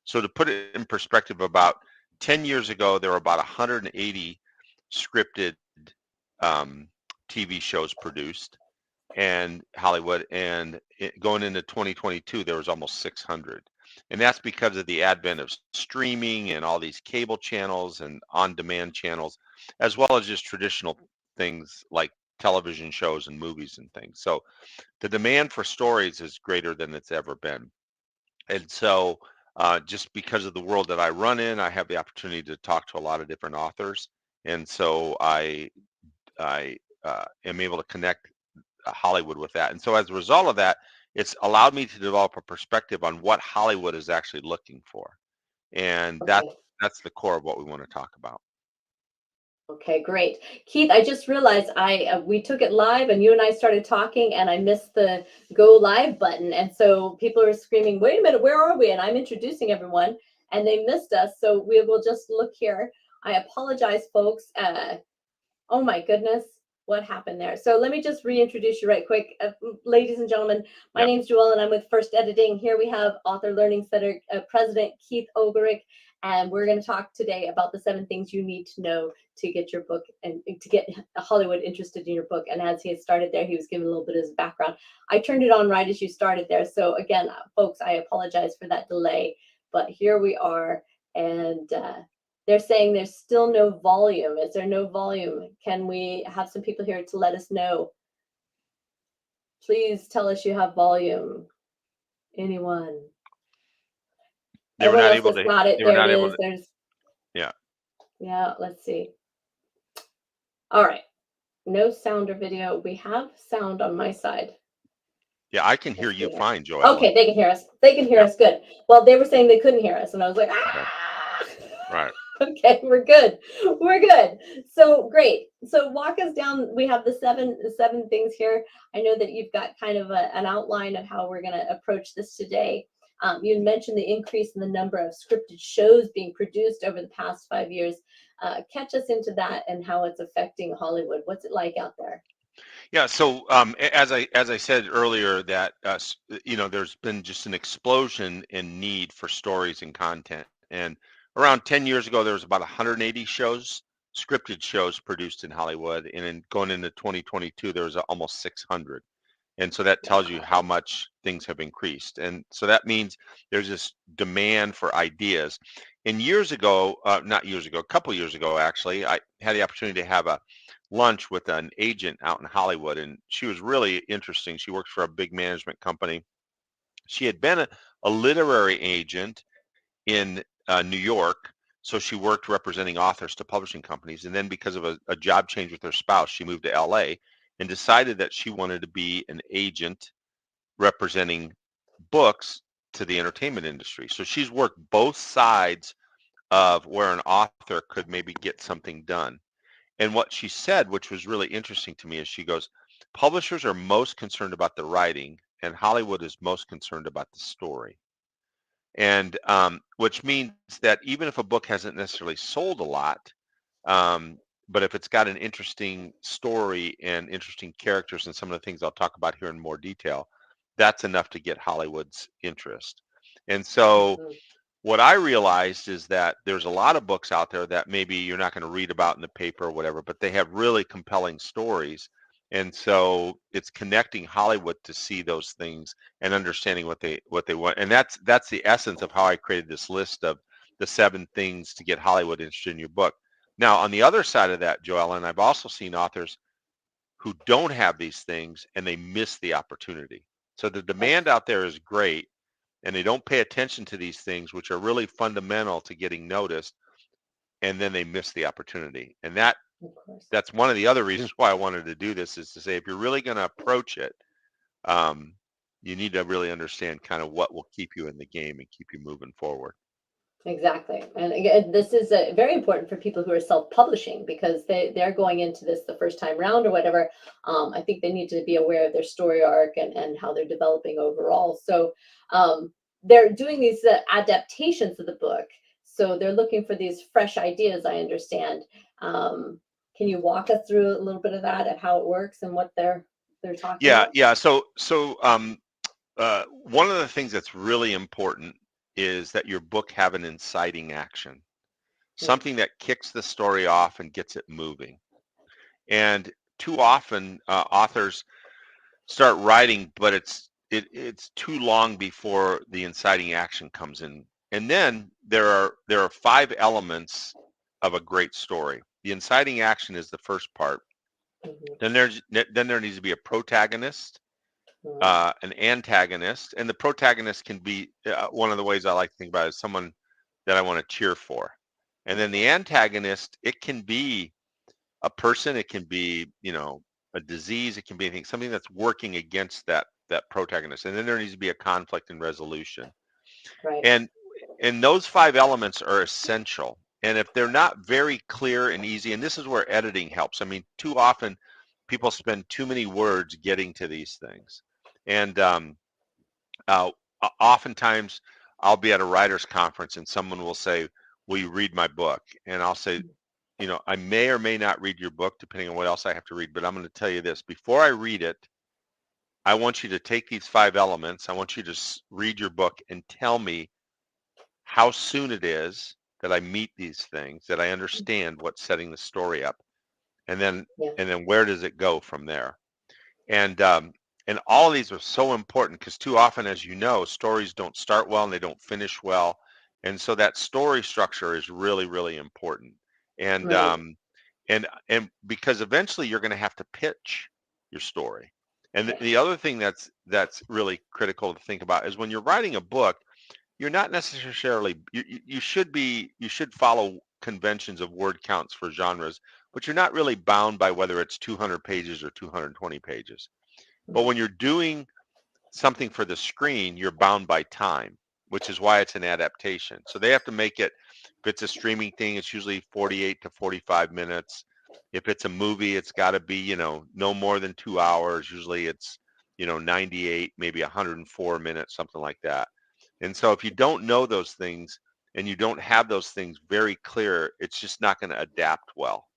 So to put it in perspective, about 10 years ago, there were about 180 scripted um, TV shows produced and Hollywood, and going into 2022, there was almost 600. And that's because of the advent of streaming and all these cable channels and on-demand channels, as well as just traditional things like television shows and movies and things. So the demand for stories is greater than it's ever been. And so just because of the world that I run in, I have the opportunity to talk to a lot of different authors. And so I am able to connect Hollywood with that. And so as a result of that, it's allowed me to develop a perspective on what Hollywood is actually looking for. And Okay. that's the core of what we want to talk about. Okay, great. Keith, I just realized we took it live and you and I started talking and I missed the go live button. And so people are screaming, wait a minute, where are we? And I'm introducing everyone and they missed us. So we will just look here. I apologize, folks. Oh my goodness, what happened there? So let me just reintroduce you right quick. Ladies and gentlemen, my Yep. name's Joelle and I'm with First Editing. Here we have Author Learning Center President Keith Ogorek, and we're going to talk today about the 7 things you need to know to get your book and to get Hollywood interested in your book. And as he had started there, he was giving a little bit of his background. I turned it on right as you started there. So again, folks, I apologize for that delay, but here we are. And they're saying there's still no volume. Is there no volume? Can we have some people here to let us know? Please tell us you have volume. Anyone? They were Everyone not else able has to, got it. they were There it not able is. to, There's, yeah. yeah, let's see. All right. No sound or video. We have sound on my side. Yeah, I can hear Let's you see here. fine, Joella. Okay, they can hear us. They can hear Yeah. us. Good. Well, they were saying they couldn't hear us, and I was like, Okay. ah. Right. Okay, we're good. We're good. So great. So walk us down. We have the seven things here. I know that you've got kind of an outline of how we're going to approach this today. You mentioned the increase in the number of scripted shows being produced over the past 5 years. Catch us into that and how it's affecting Hollywood. What's it like out there? Yeah. So as I said earlier, that there's been just an explosion in need for stories and content. And around 10 years ago, there was about 180 shows, scripted shows produced in Hollywood, and in going into 2022, there was almost 600. And so that tells you how Wow. much things have increased. And so that means there's this demand for ideas. And years ago, not years ago, a couple years ago, actually, I had the opportunity to have a lunch with an agent out in Hollywood, and she was really interesting. She works for a big management company. She had been a literary agent in New York. So she worked representing authors to publishing companies. And then because of a job change with her spouse, she moved to LA and decided that she wanted to be an agent representing books to the entertainment industry. So she's worked both sides of where an author could maybe get something done. And what she said, which was really interesting to me, is she goes, publishers are most concerned about the writing, and Hollywood is most concerned about the story. And which means that even if a book hasn't necessarily sold a lot, um, but if it's got an interesting story and interesting characters and some of the things I'll talk about here in more detail, that's enough to get Hollywood's interest. And so Mhm. what I realized is that there's a lot of books out there that maybe you're not going to read about in the paper or whatever, but they have really compelling stories. And so it's connecting Hollywood to see those things and understanding what they want. And that's the essence of how I created this list of the 7 things to get Hollywood interested in your book. Now, on the other side of that, Joellen, I've also seen authors who don't have these things and they miss the opportunity. So the demand out there is great, and they don't pay attention to these things, which are really fundamental to getting noticed, and then they miss the opportunity. And Of course. that's one of the other reasons why I wanted to do this, is to say, if you're really going to approach it, um, you need to really understand kind of what will keep you in the game and keep you moving forward. Exactly. And again, this is very important for people who are self-publishing because they're going into this the first time round or whatever. I think they need to be aware of their story arc and how they're developing overall. So they're doing these adaptations of the book. So they're looking for these fresh ideas, I understand. Can you walk us through a little bit of that, of how it works and what they're talking Yeah, about? yeah. So one of the things that's really important is that your book have an inciting action, Mm. something that kicks the story off and gets it moving. And too often, authors start writing, but it's too long before the inciting action comes in. And then there are 5 elements of a great story. The inciting action is the first part. Mhm. Then there needs to be a protagonist, Mhm. an antagonist, and the protagonist can be one of the ways I like to think about it is someone that I want to cheer for. And then the Okay. antagonist, it can be a person, it can be, a disease, it can be anything, something that's working against that protagonist. And then there needs to be a conflict and resolution. Right. And those 5 elements are essential. And if they're not very clear and easy, and this is where editing helps. I mean, too often people spend too many words getting to these things. And uh, oftentimes I'll be at a writer's conference and someone will say, will you read my book? And I'll say, I may or may not read your book depending on what else I have to read, but I'm going to tell you this. Before I read it, I want you to take these 5 elements. I want you to read your book and tell me how soon it is that I meet these things, that I understand what's setting the story up, and then Yeah. where does it go from there? And all of these are so important because too often, as you know, stories don't start well and they don't finish well, and so that story structure is really, really important. And Right. because eventually you're going to have to pitch your story. And Yeah. the other thing that's really critical to think about is when you're writing a book, you're not necessarily you should follow conventions of word counts for genres, but you're not really bound by whether it's 200 pages or 220 pages. But Mhm. when you're doing something for the screen, you're bound by time, which is why it's an adaptation. So they have to make it, if it's a streaming thing, it's usually 48 to 45 minutes. If it's a movie, it's got to be, no more than 2 hours. Usually it's, 98, maybe 104 minutes, something like that. And so if you don't know those things and you don't have those things very clear, it's just not going to adapt well.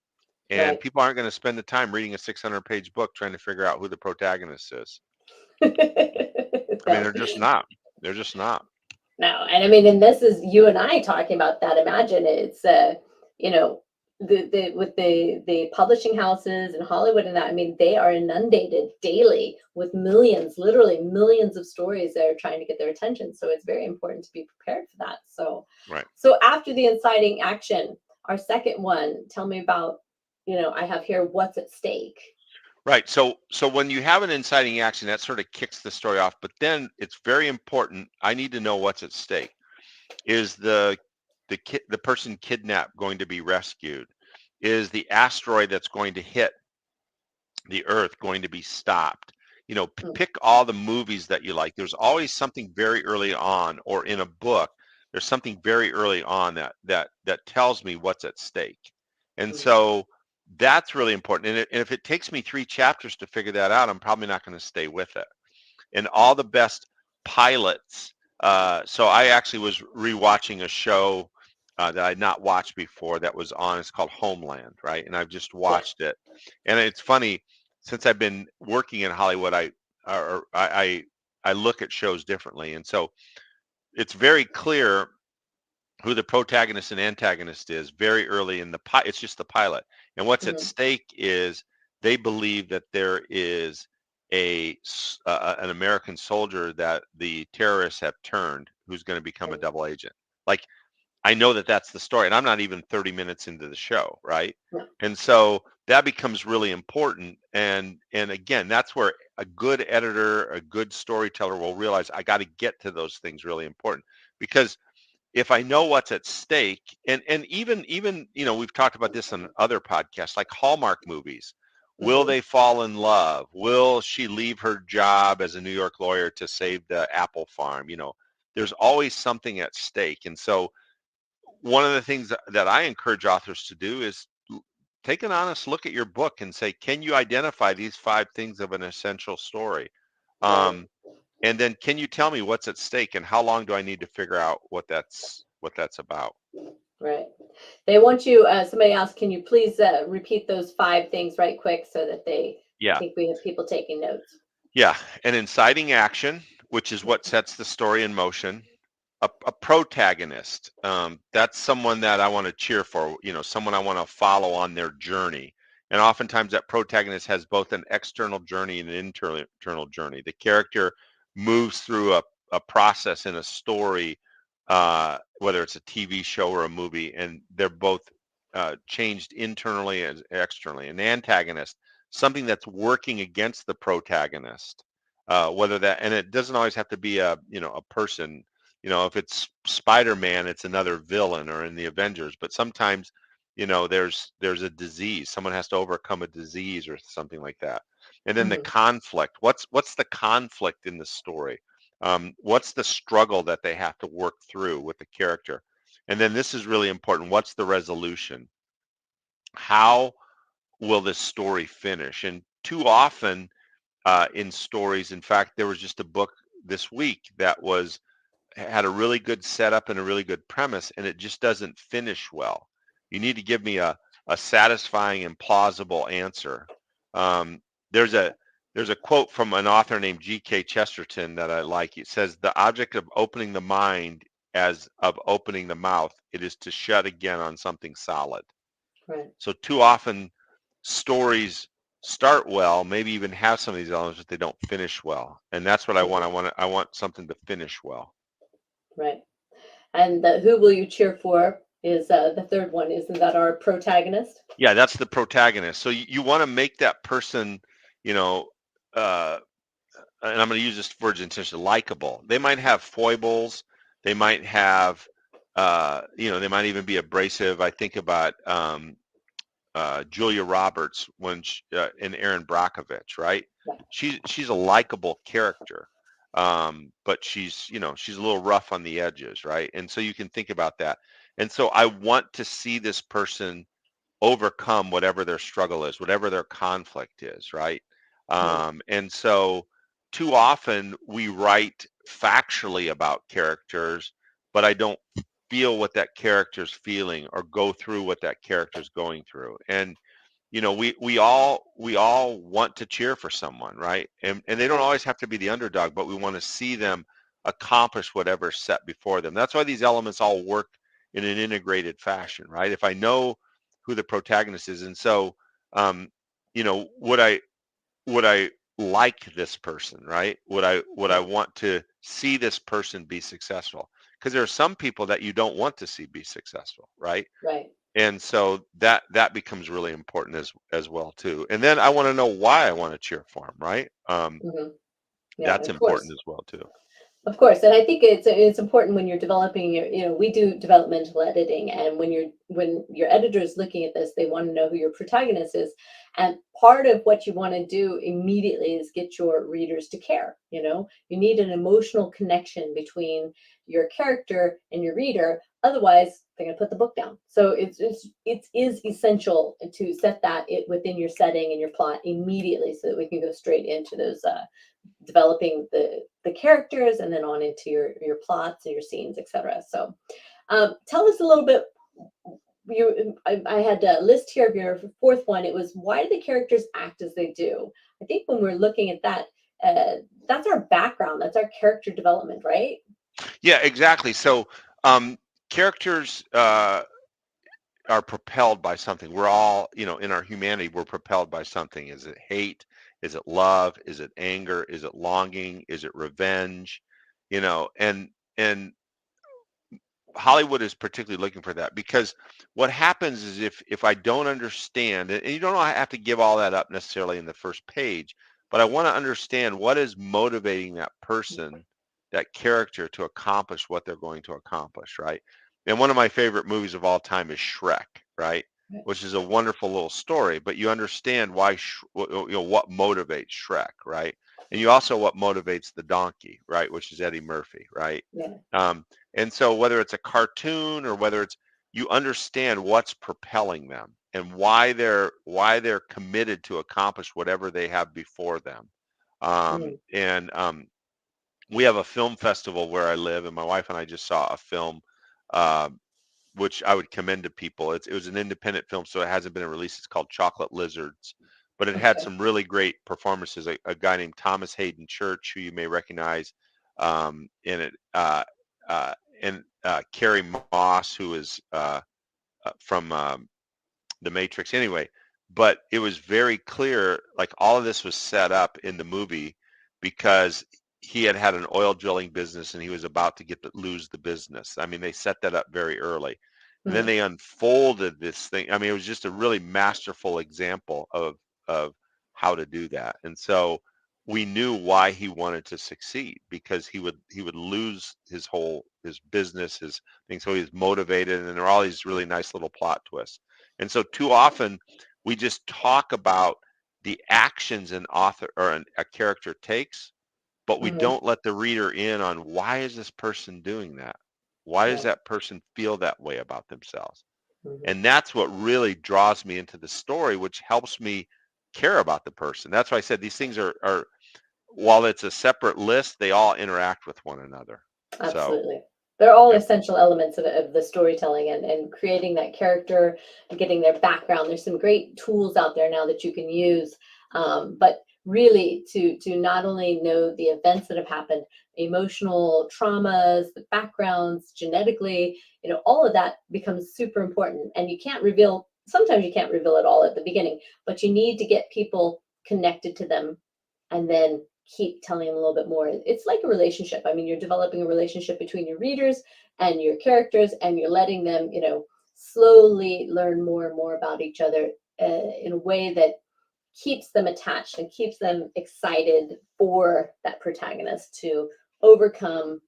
And Right. people aren't going to spend the time reading a 600-page book trying to figure out who the protagonist is. I mean, No. they're just not. They're just not. No, and I mean, and this is you and I talking about that. Imagine it's you know, the with the publishing houses in Hollywood and that. I mean, they are inundated daily with millions, literally millions of stories that are trying to get their attention. So it's very important to be prepared for that. So, Right. so after the inciting action, our second one, tell me about, I have here what's at stake. Right. So when you have an inciting action, that sort of kicks the story off. But then it's very important. I need to know what's at stake. Is the person kidnapped going to be rescued? Is the asteroid that's going to hit the Earth going to be stopped? Mm. Pick all the movies that you like. There's always something very early on, or in a book, there's something very early on that tells me what's at stake. And Mm. so that's really important. And if it takes me 3 chapters to figure that out, I'm probably not going to stay with it. And all the best pilots. So I actually was rewatching a show that I'd not watched before that was on. It's called Homeland, right? And I've just Yeah. watched it. And it's funny, since I've been working in Hollywood, I look at shows differently. And so it's very clear who the protagonist and antagonist is very early in it's just the pilot. And what's at Mhm. stake is they believe that there is an American soldier that the terrorists have turned who's going to become a Mm. double agent. Like, I know that that's the story, and I'm not even 30 minutes into the show, right? No. And so that becomes really important. And again, that's where a good editor, a good storyteller will realize I got to get to those things really important, because if I know what's at stake, and even we've talked about this on other podcasts, like Hallmark movies. Will Mhm. they fall in love? Will she leave her job as a New York lawyer to save the apple farm? There's always something at stake. And so one of the things that I encourage authors to do is take an honest look at your book and say, can you identify these 5 things of an essential story? Right. Um, and then can you tell me what's at stake and how long do I need to figure out what that's about? Right. They want you, somebody else, can you please repeat those 5 things right quick so that I Yeah. think we have people taking notes. Yeah. An inciting action, which is what sets the story in motion. a protagonist. That's someone that I want to cheer for, someone I want to follow on their journey. And oftentimes that protagonist has both an external journey and an internal journey. The character moves through a process in a story, whether it's a TV show or a movie, and they're both changed internally and externally. An antagonist, something that's working against the protagonist, whether that, and it doesn't always have to be a person. If it's Spider-Man, it's another villain, or in the Avengers. But sometimes, there's a disease. Someone has to overcome a disease or something like that. And then the Hmm. conflict. What's the conflict in the story? What's the struggle that they have to work through with the character? And then this is really important. What's the resolution? How will this story finish? And too often in stories, in fact, there was just a book this week that had a really good setup and a really good premise, and it just doesn't finish well. You need to give me a satisfying and plausible answer. Um, there's a there's a quote from an author named G.K. Chesterton that I like. It says, "The object of opening the mind as of opening the mouth, it is to shut again on something solid." Right. So too often stories start well, maybe even have some of these elements, but they don't finish well. And that's what I want. Mhm. I want something to finish well. Right. And the who will you cheer for is the third one. Isn't that our protagonist? Yeah, that's the protagonist. So you want to make that person, you know, uh, and I'm going to use this word intentionally, likable. They might have foibles. They might have, they might even be abrasive. I think about Julia Roberts in Erin Brockovich, right? Yeah. She's a likable character, but she's a little rough on the edges, right? And so you can think about that. And so I want to see this person overcome whatever their struggle is, whatever their conflict is, right? Mm. And so too often we write factually about characters, but I don't feel what that character's feeling or go through what that character's going through. And we all want to cheer for someone, right? And they don't Right. always have to be the underdog, but we want to see them accomplish whatever's set before them. That's why these elements all work in an integrated fashion, right? If I know who the protagonist is, and so would I like this person, right? Would I Right. want to see this person be successful? Because there are some people that you don't want to see be successful, right? Right. And so that becomes really important as well too. And then I want to know why I want to cheer for them, right? Hmm. Yeah. That's Of important course. as well too. Of course, and I think it's important when you're developing we do developmental editing, and when your editor is looking at this, they want to know who your protagonist is, and part of what you want to do immediately is get your readers to care. You need an emotional connection between your character and your reader, otherwise they're going to put the book down. So it is essential to set that within your setting and your plot immediately, so that we can go straight into those developing the characters, and then on into your plots and your scenes, etc. So tell us a little bit. I had a list here of your fourth one. It was, why do the characters act as they do? I think when we're looking at that, that's our background, that's our character development, right? Yeah, exactly. So characters are propelled by something. We're all, in our humanity, we're propelled by something. Is it hate? Is it love? Is it anger? Is it longing? Is it revenge? And Hollywood is particularly looking for that, because what happens is if I don't understand, and you don't have to give all that up necessarily in the first page, but I want to understand what is motivating that person, that character, to accomplish what they're going to accomplish, right? And one of my favorite movies of all time is Shrek, right? Right. Which is a wonderful little story, but you understand why, what motivates Shrek, right? And you also what motivates the donkey, right? Which is Eddie Murphy, right? Yeah. Um, and so whether it's a cartoon or whether it's, you understand what's propelling them and why they're committed to accomplish whatever they have before them. Mm. And we have a film festival where I live, and my wife and I just saw a film, uh, which I would commend to people. It was an independent film, so it hasn't been released. It's called Chocolate Lizards, but it had Okay. some really great performances. A guy named Thomas Hayden Church, who you may recognize, in it, Carrie Moss, who is from the Matrix anyway, but it was very clear, like all of this was set up in the movie because he had had an oil drilling business and he was about to lose the business. I mean, they set that up very early. And then Mm. they unfolded this thing. I mean, it was just a really masterful example of how to do that. And so we knew why he wanted to succeed, because he would lose his business, his thing. So he was motivated, and there are all these really nice little plot twists. And so too often we just talk about the actions an author or a character takes, but we Mm-hmm. don't let the reader in on, why is this person doing that? Why does Right. that person feel that way about themselves? Mm-hmm. And that's what really draws me into the story, which helps me care about the person. That's why I said these things are while it's a separate list, they all interact with one another. So, Absolutely. They're all yep. essential elements of the storytelling and creating that character and getting their background. There's some great tools out there now that you can use. But really to not only know the events that have happened, emotional traumas, the backgrounds, genetically, all of that becomes super important. And sometimes you can't reveal it all at the beginning, but you need to get people connected to them and then keep telling them a little bit more. It's like a relationship. I mean, you're developing a relationship between your readers and your characters, and you're letting them, slowly learn more and more about each other in a way that keeps them attached and keeps them excited for that protagonist to overcome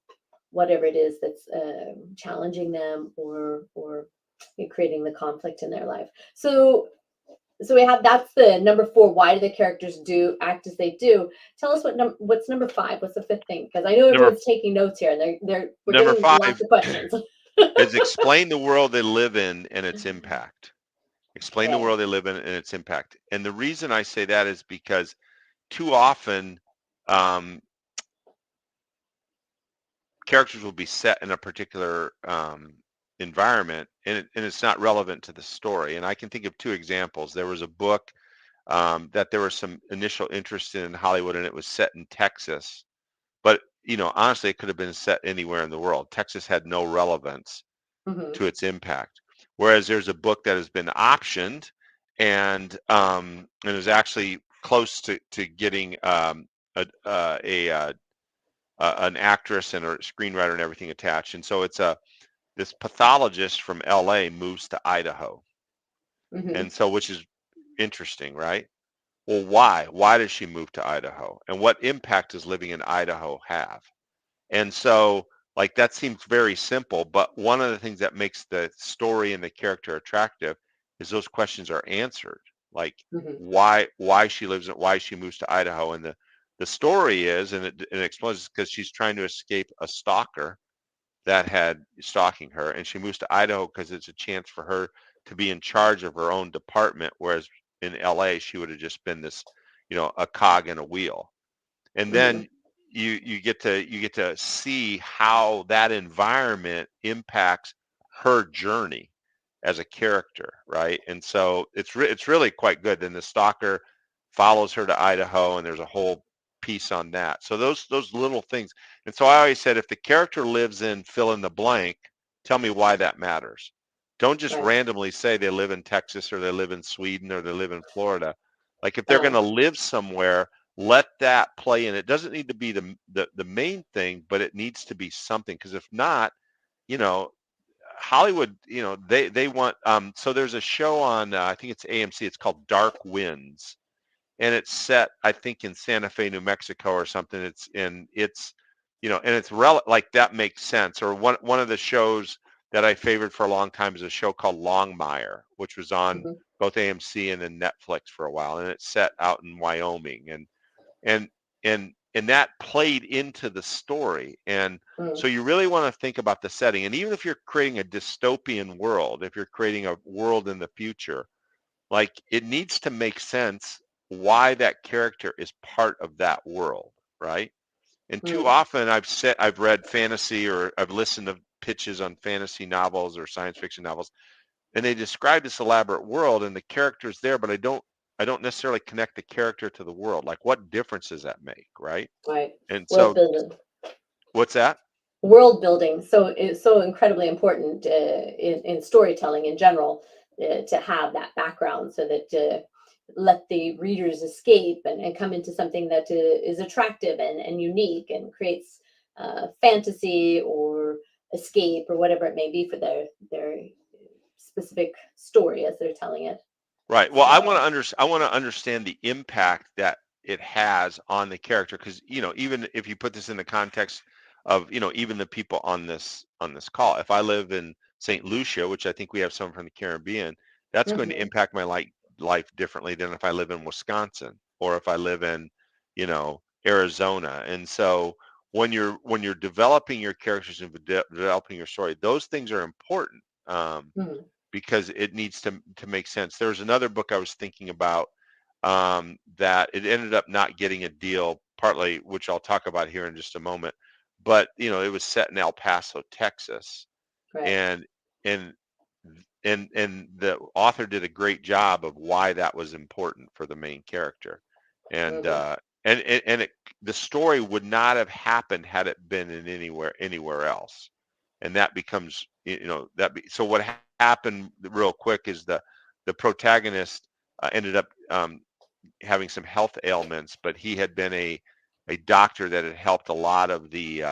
whatever it is that's challenging them or creating the conflict in their life. So we have that's the number 4. Why do the characters act as they do? Tell us what's number 5. What's the 5th thing? Because I know Number everyone's taking notes here, and we're number getting lots five of questions. is explain the world they live in and its impact. Explain the Okay. world they live in and its impact. And the reason I say that is because too often um, characters will be set in a particular environment, and it's not relevant to the story. And I can think of 2 examples. There was a book that there was some initial interest in Hollywood, and it was set in Texas. But honestly, it could have been set anywhere in the world. Texas had no relevance Hmm. to its impact. Whereas there's a book that has been optioned and is actually close to getting an actress and a screenwriter and everything attached. And so it's this pathologist from LA moves to Idaho. Hmm. And so, which is interesting, right? Well, why? Why does she move to Idaho? And what impact does living in Idaho have? And so, like, that seems very simple, but one of the things that makes the story and the character attractive is those questions are answered. Like, Hmm. why she lives in, why she moves to Idaho. And the story is, and it explains, because she's trying to escape a stalker that had stalking her, and she moves to Idaho because it's a chance for her to be in charge of her own department, whereas in LA she would have just been this, a cog in a wheel. And Hmm. then you get to see how that environment impacts her journey as a character, right? And so it's really quite good. Then the stalker follows her to Idaho, and there's a whole piece on that. So those little things. And so I always said, if the character lives in fill in the blank, tell me why that matters. Don't just Right. randomly say they live in Texas or they live in Sweden or they live in Florida. Like, if they're going Uh, to live somewhere, let that play in. It doesn't need to be the main thing, but it needs to be something. Because if not, you know, Hollywood, they want. So there's a show on, I think it's AMC. It's called Dark Winds, and it's set, I think, in Santa Fe, New Mexico, or something. And it's like, that makes sense. Or one of the shows that I favored for a long time is a show called Longmire, which was on mhm, both AMC and then Netflix for a while, and it's set out in Wyoming, and and that played into the story. And mm, so you really want to think about the setting. And even if you're creating a dystopian world, if you're creating a world in the future, like, it needs to make sense why that character is part of that world, right? And too mm, often I've read fantasy, or I've listened to pitches on fantasy novels or science fiction novels, and they describe this elaborate world and the characters there, but I don't necessarily connect the character to the world. Like, what difference does that make, right? right. And World so, building. what's that? world building. So it's so incredibly important in storytelling in general, to have that background, so that let the readers escape and come into something that is attractive and unique, and creates fantasy or escape or whatever it may be for their specific story as they're telling it. Right. Well, So I want to understand the impact that it has on the character, because even if you put this in the context of even the people on this call, if I live in St. Lucia, which I think we have some from the Caribbean, that's going to mhm, impact my life differently than if I live in Wisconsin or if I live in Arizona. And so when you're developing your characters and developing your story, those things are important. mhm, Because it needs to make sense. There was another book I was thinking about, that it ended up not getting a deal, partly, which I'll talk about here in just a moment. But it was set in El Paso, Texas, right. and and and the author did a great job of why that was important for the main character, and Mhm, uh, the story would not have happened had it been in anywhere else, and that becomes so what happened real quick is the protagonist ended up having some health ailments, but he had been a doctor that had helped a lot of the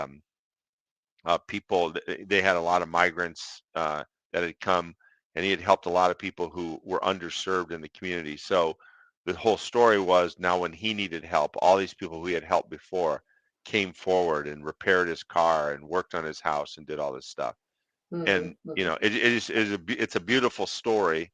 people. They had a lot of migrants that had come, and he had helped a lot of people who were underserved in the community. So the whole story was, now when he needed help, all these people who he had helped before came forward and repaired his car and worked on his house and did all this stuff. mhm, And mhm. it's a beautiful story,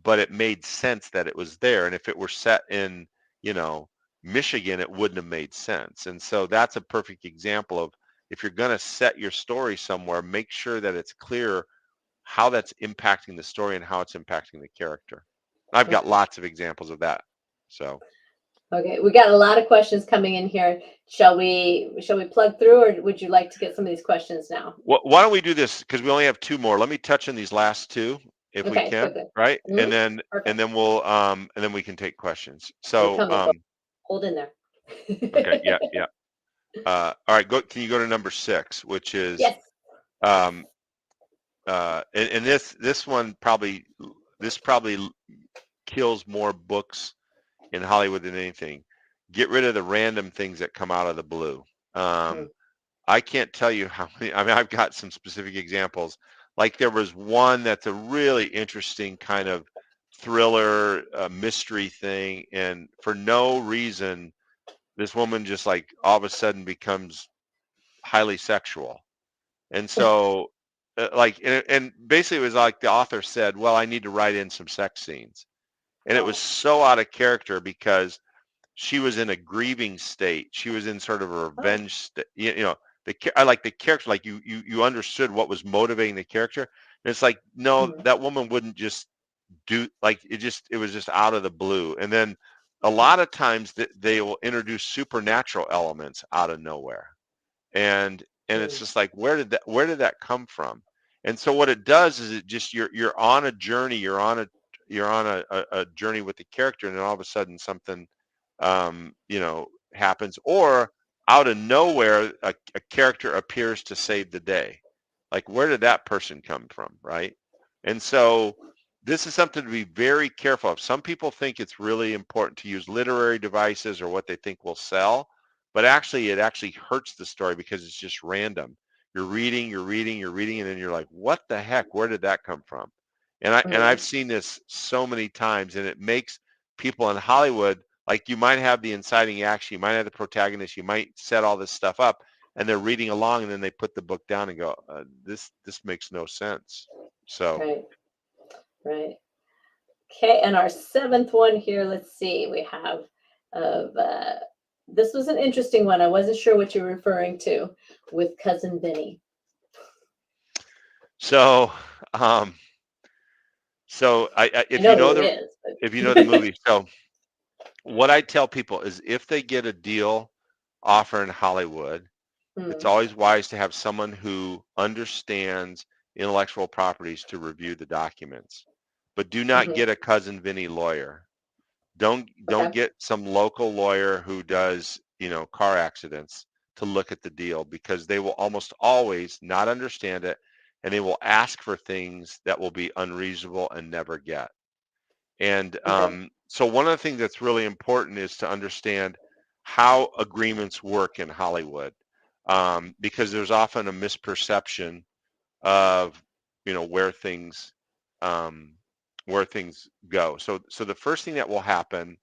but it made sense that it was there. And if it were set in, you know, Michigan, it wouldn't have made sense. And so that's a perfect example of, if you're going to set your story somewhere, make sure that it's clear how that's impacting the story and how it's impacting the character. I've got Okay. lots of examples of that. So Okay, we got a lot of questions coming in here. Shall we plug through, or would you like to get some of these questions now? why don't we do this? Because we only have two more. Let me touch on these last two if we Okay, can, good, good. right? And Mhm, then and perfect. then we'll and then we can take questions. They're So coming, folks. Hold in there. okay, yeah, yeah. All right, can you go to number 6, which is Yes. um, and this probably kills more books in Hollywood than anything. Get rid of the random things that come out of the blue. Mm, Um, I can't tell you how many. I mean, I've got some specific examples. Like there was one that's a really interesting kind of thriller, mystery thing, and for no reason, this woman just like all of a sudden becomes highly sexual. And so, and basically it was like the author said, well, I need to write in some sex scenes. And it was oh. so out of character because she was in a grieving state. She was in sort of a Oh. revenge state. I like the character, like you understood what was motivating the character. And it's like, no, Mm, that woman wouldn't just do, like, it was just out of the blue. And then a mm, lot of times that they will introduce supernatural elements out of nowhere, and it's mm, just like, where did that come from? And so what it does is, it just, you're on a journey, you're on a journey with the character, and then all of a sudden something happens, or out of nowhere a character appears to save the day. Like, where did that person come from, right? And so this is something to be very careful of. Some people think it's really important to use literary devices or what they think will sell, but actually it actually hurts the story because it's just random. You're reading, and then you're like, what the heck? Where did that come from? And I've mm, seen this so many times, and it makes people in Hollywood, like, you might have the inciting action, you might have the protagonist, you might set all this stuff up, and they're reading along, and then they put the book down and go, this makes no sense. So right, right. Okay, and our seventh one here, let's see, we have of this was an interesting one. I wasn't sure what you were referring to with Cousin Vinny. so um so I know who it is, if you know the but movie, so what I tell people is, if they get a deal offer in Hollywood, it's mm, always wise to have someone who understands intellectual properties to review the documents. But do not hmm, get a Cousin Vinny lawyer. Don't okay. get some local lawyer who does, car accidents. to look at the deal, because they will almost always not understand it, and they will ask for things that will be unreasonable and never get. And Okay. so one of the things that's really important is to understand how agreements work in Hollywood, because there's often a misperception of, where things um, go. So the first thing that will happen,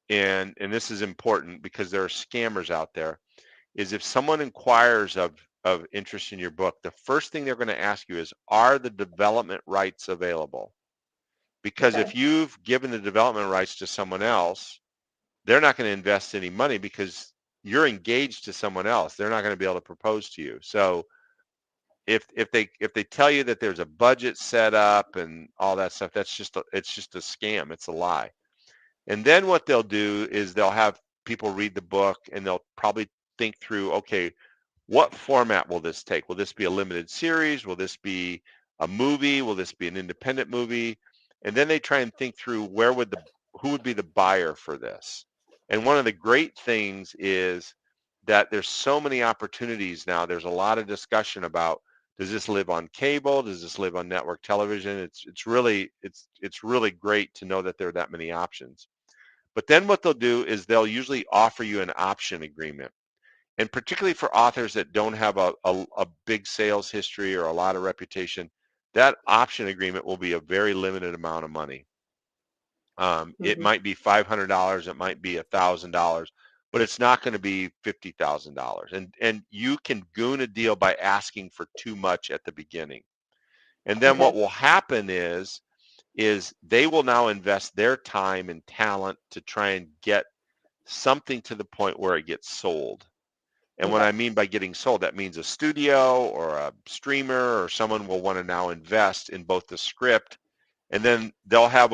and this is important because there are scammers out there, is if someone inquires of interest in your book, the first thing they're going to ask you is, are the development rights available? Because if Okay. you've given the development rights to someone else, they're not going to invest any money because you're engaged to someone else. They're not going to be able to propose to you. So if they tell you that there's a budget set up and all that stuff, it's just a scam. It's a lie. And then what they'll do is they'll have people read the book, and they'll probably think through, okay, what format will this take? Will this be a limited series? Will this be a movie? Will this be an independent movie? And then they try and think through who would be the buyer for this. And one of the great things is that there's so many opportunities now. There's a lot of discussion about, does this live on cable? Does this live on network television? It's really great to know that there are that many options. But then what they'll do is they'll usually offer you an option agreement. And particularly for authors that don't have a big sales history or a lot of reputation, that option agreement will be a very limited amount of money. It Hmm. might be $500, it might be $1,000, but it's not going to be $50,000. And you can goon a deal by asking for too much at the beginning. And then what Okay. will happen is they will now invest their time and talent to try and get something to the point where it gets sold. And what Okay. I mean by getting sold, that means a studio or a streamer or someone will want to now invest in both the script, and then they'll have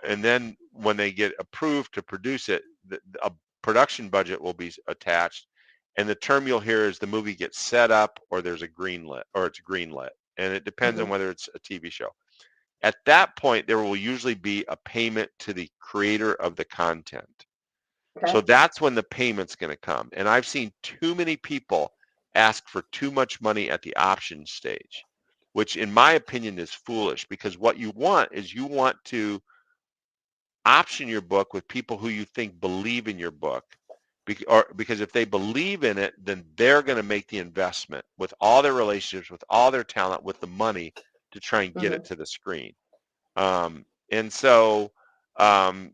and then when they get approved to produce it, a production budget will be attached. And the term you'll hear is the movie gets set up, or there's a greenlit, or it's greenlit. And it depends on Hmm. whether it's a TV show. At that point, there will usually be a payment to the creator of the content. So Okay. that's when the payment's going to come. And I've seen too many people ask for too much money at the option stage, which in my opinion is foolish, because what you want is you want to option your book with people who you think believe in your book. Because if they believe in it, then they're going to make the investment with all their relationships, with all their talent, with the money to try and get it Hmm. to the screen. And um,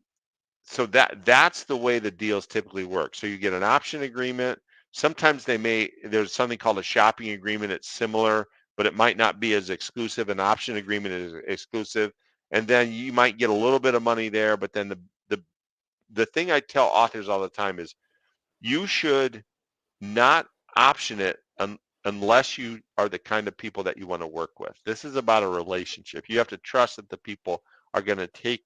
so that's the way the deals typically work. So you get an option agreement. Sometimes there's something called a shopping agreement. It's similar, but it might not be as exclusive. An option agreement is exclusive. And then you might get a little bit of money there, but then the thing I tell authors all the time is, you should not option it unless you are the kind of people that you want to work with. This is about a relationship. You have to trust that the people are going to take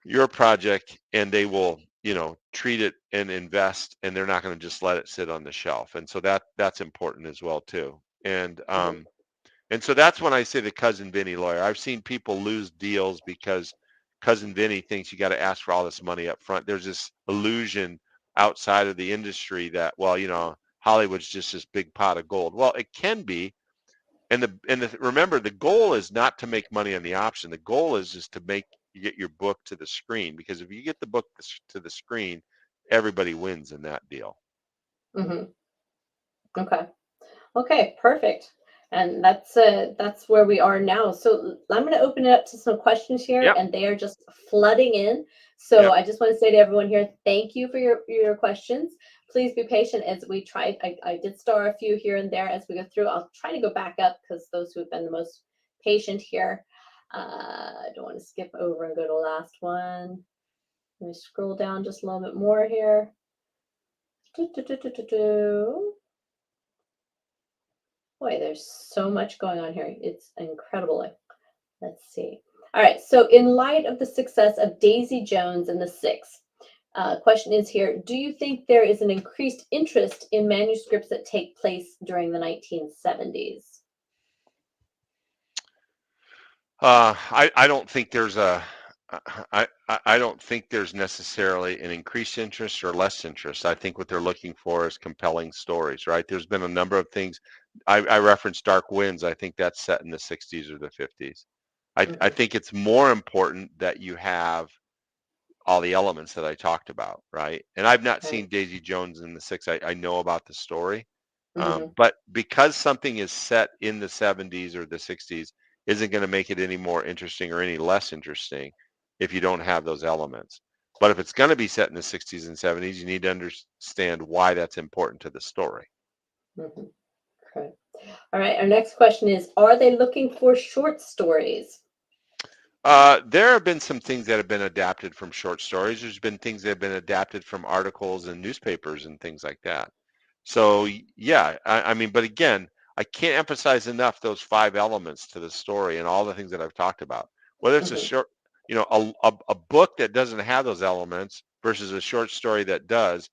your project, and they will, treat it and invest, and they're not going to just let it sit on the shelf. And so that's important as well too. And so that's when I say the cousin Vinny lawyer. I've seen people lose deals because cousin Vinny thinks you got to ask for all this money up front. There's this illusion outside of the industry that, well, Hollywood's just this big pot of gold. Well, it can be. Remember, the goal is not to make money on the option. The goal is just to get your book to the screen, because if you get the book to the screen, everybody wins in that deal. Hmm. Okay. Okay, perfect. And that's where we are now. So I'm going to open it up to some questions here, Yep. and they are just flooding in. So Yep. I just want to say to everyone here, thank you for your questions. Please be patient as we try. I did star a few here and there as we go through. I'll try to go back up because those who have been the most patient here. I don't want to skip over and go to the last one. Let me scroll down just a little bit more here. Do, do, do, do, do, do. Boy, there's so much going on here. It's incredible. Let's see. All right. So, in light of the success of Daisy Jones and the Six, question is here: do you think there is an increased interest in manuscripts that take place during the 1970s? I don't think there's I don't think there's necessarily an increased interest or less interest. I think what they're looking for is compelling stories, right? There's been a number of things. I referenced Dark Winds. I think that's set in the 60s or the 50s. I Hmm. think it's more important that you have all the elements that I talked about, right? And I've not Right. seen Daisy Jones in the Six. I know about the story, Hmm. but because something is set in the 70s or the 60s, isn't going to make it any more interesting or any less interesting if you don't have those elements. But if it's going to be set in the 60s and 70s, you need to understand why that's important to the story. Hmm. Okay. All right. Our next question is: are they looking for short stories? There have been some things that have been adapted from short stories. There's been things that have been adapted from articles and newspapers and things like that. So yeah, I mean, but again, I can't emphasize enough those five elements to the story and all the things that I've talked about. Whether it's a Hmm. short, a book that doesn't have those elements versus a short story that does,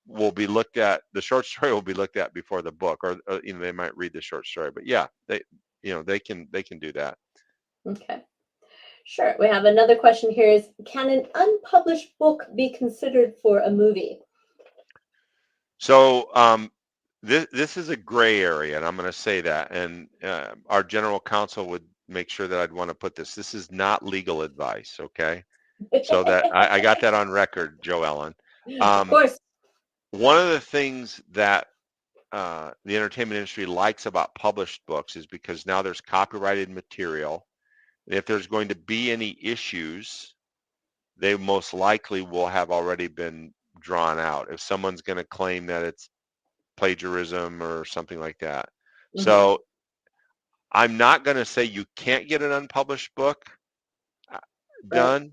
will be looked at. The short story will be looked at before the book, or they might read the short story. But yeah, they can do that. Okay. Sure. We have another question here: is can an unpublished book be considered for a movie? So this is a gray area, and I'm going to say that. And our general counsel would make sure that I'd want to put this. This is not legal advice, okay? So that I got that on record, Joe Ellen. Of Um, course. one of the things that the entertainment industry likes about published books is because now there's copyrighted material. And if there's going to be any issues, they most likely will have already been drawn out. If someone's going to claim that it's plagiarism or something like that. Hmm. So I'm not going to say you can't get an unpublished book uh, Right. done,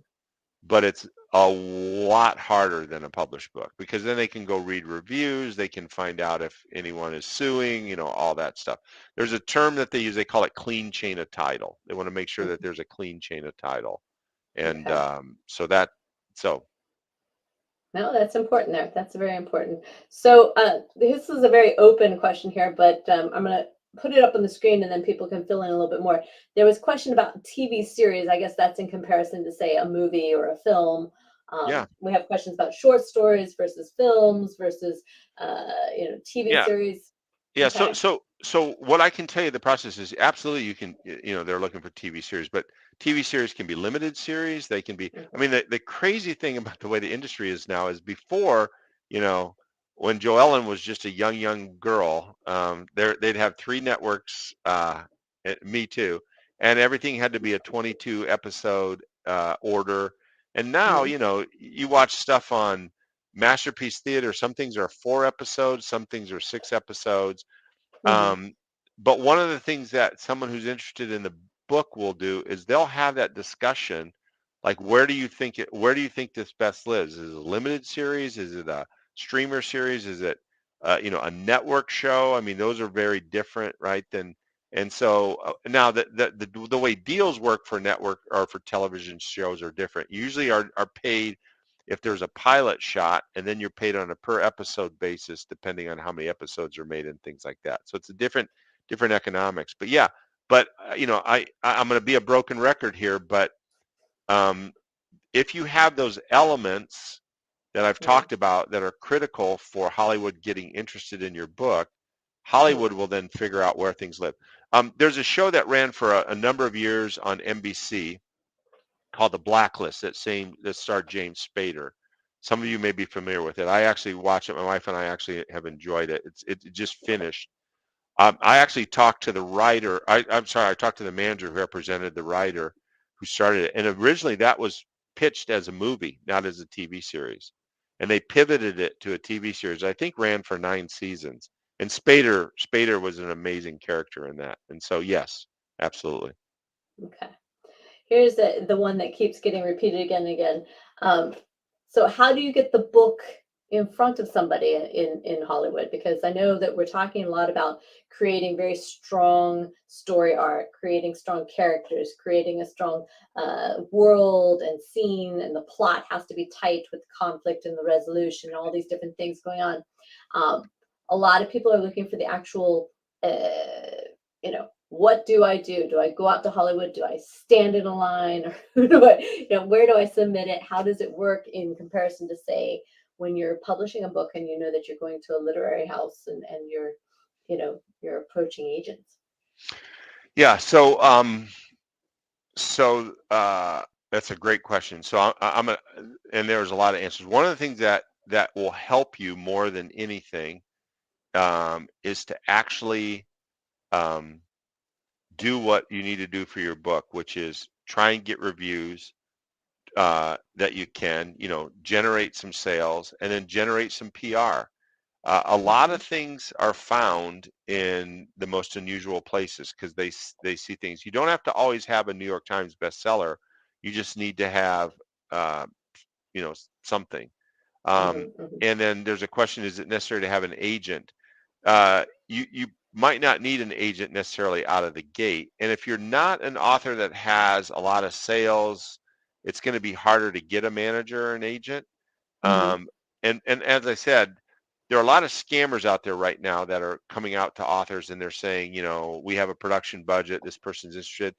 but it's a lot harder than a published book because then they can go read reviews. They can find out if anyone is suing, all that stuff. There's a term that they use. They call it clean chain of title. They want to make sure that there's a clean chain of title. And Okay. so No, that's important there. That's very important. So this is a very open question here, but I'm going to put it up on the screen and then people can fill in a little bit more. There was a question about TV series. I guess that's in comparison to, say, a movie or a film. yeah, We have questions about short stories versus films versus, TV yeah. series. Yeah, so Okay. so so what I can tell you the process is absolutely you can they're looking for TV series, but TV series can be limited series, they can be I Mhm. mean the crazy thing about the way the industry is now is before, you know, when Joellen was just a young girl, they'd have three networks Me Too, and everything had to be a 22 episode order. And now, Mhm. you watch stuff on Masterpiece Theater, some things are 4 episodes, some things are 6 episodes. Mhm. um, but one of the things that someone who's interested in the book will do is they'll have that discussion, like where do you think this best lives? Is it a limited series? Is it a streamer series? Is it a network show? I mean, those are very different, right? And so now the way deals work for network or for television shows are different. Usually are paid if there's a pilot shot, and then you're paid on a per episode basis depending on how many episodes are made and things like that. So it's a different economics. But yeah, but I'm going to be a broken record here, but um, if you have those elements that I've Mhm. talked about that are critical for Hollywood getting interested in your book, Mhm. Hollywood will then figure out where things live. There's a show that ran for a number of years on NBC called The Blacklist that starred James Spader. Some of you may be familiar with it. I actually watched it. My wife and I actually have enjoyed it. It just finished. I actually talked to the writer. I'm sorry, I talked to the manager who represented the writer who started it. And originally that was pitched as a movie, not as a TV series. And they pivoted it to a TV series. I think ran for 9 seasons. And Spader was an amazing character in that. And so yes, absolutely. Okay. Here's the one that keeps getting repeated again and again. Um, so how do you get the book in front of somebody in Hollywood? Because I know that we're talking a lot about creating very strong story arc, creating strong characters, creating a strong world and scene, and the plot has to be tight with conflict and the resolution, and all these different things going on. Um, a lot of people are looking for the actual, uh, you know, what do I do? Do I go out to Hollywood? Do I stand in a line? Or who do I, where do I submit it? How does it work in comparison to, say, when you're publishing a book and you know that you're going to a literary house and you're approaching agents? Yeah. So that's a great question. So and there's a lot of answers. One of the things that will help you more than anything is to actually um, do what you need to do for your book, which is try and get reviews that you can, generate some sales and then generate some PR. A lot Hmm. of things are found in the most unusual places because they see things. You don't have to always have a New York Times bestseller. You just need to have, uh, something. Um, Hmm. Hmm. and then there's a question: is it necessary to have an agent? You might not need an agent necessarily out of the gate. And if you're not an author that has a lot of sales, it's going to be harder to get a manager or an agent. Hmm. Um, and as I said, there are a lot of scammers out there right now that are coming out to authors and they're saying, we have a production budget. This person's interested.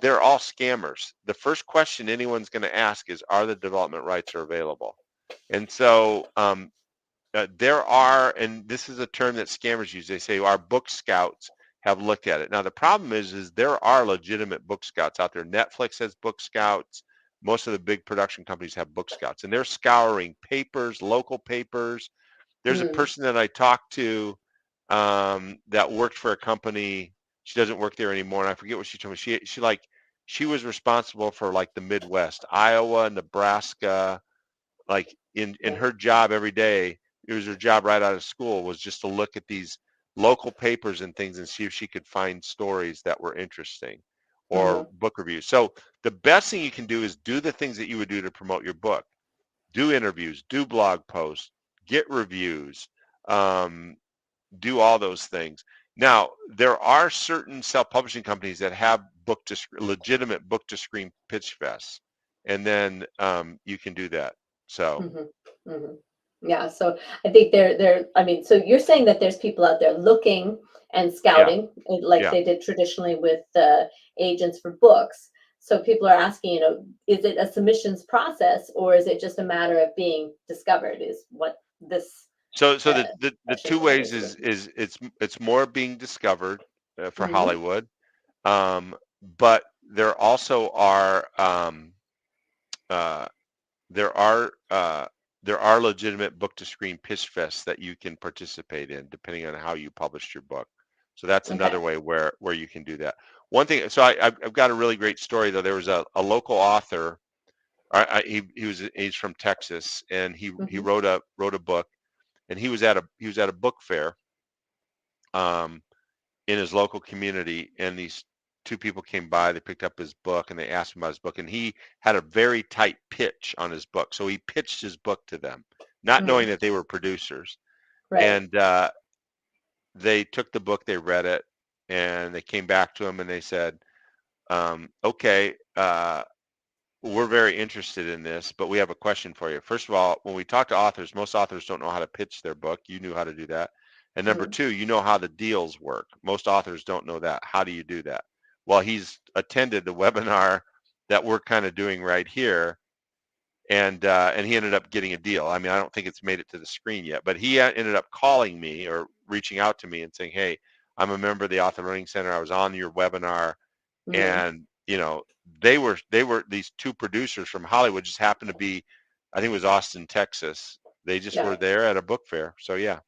They're all scammers. The first question anyone's going to ask is, are the development rights are available? And so there are, and this is a term that scammers use. They say our book scouts have looked at it. Now the problem is there are legitimate book scouts out there. Netflix has book scouts. Most of the big production companies have book scouts, and they're scouring papers, local papers. There's a Hmm. person that I talked to that worked for a company. She doesn't work there anymore, and I forget what she told me. She was responsible for like the Midwest, Iowa, Nebraska, like in Yeah. her job every day. It was her job right out of school was just to look at these local papers and things and see if she could find stories that were interesting or Hmm. book reviews. So the best thing you can do is do the things that you would do to promote your book. Do interviews, do blog posts, get reviews, um, do all those things. Now, there are certain self-publishing companies that have legitimate book to screen pitch fests, and then you can do that. So Hmm. Hmm. Yeah, so I think I mean, so you're saying that there's people out there looking and yeah, scouting, like yeah. they did traditionally with agents for books. So people are asking, is it a submissions process or is it just a matter of being discovered? Is what this So uh, the question two is ways basically. is it's more being discovered for Hmm. Hollywood, but there also are uh, there are uh, there are legitimate book to screen pitch fests that you can participate in depending on how you published your book. So that's another Okay. way where you can do that. One thing, so I've got a really great story though. There was a local author. He's from Texas, and he Hmm. wrote a book, and he was at a book fair um, in his local community, and these two people came by. They picked up his book and they asked him about his book, and he had a very tight pitch on his book. So he pitched his book to them, not knowing Hmm. that they were producers. Right. And they took the book, they read it, and they came back to him and they said, "Okay, we're very interested in this, but we have a question for you. First of all, when we talk to authors, most authors don't know how to pitch their book. You knew how to do that. And number Hmm. two, you know how the deals work. Most authors don't know that. How do you do that? Well, he's attended the webinar that we're kind of doing right here, and he ended up getting a deal. I mean, I don't think it's made it to the screen yet, but he ended up calling me or reaching out to me and saying, "Hey, I'm a member of the Author Learning Center. I was on your webinar, Hmm. and they were these two producers from Hollywood just happened to be, I think it was Austin, Texas. They just Yeah. were there at a book fair. So yeah,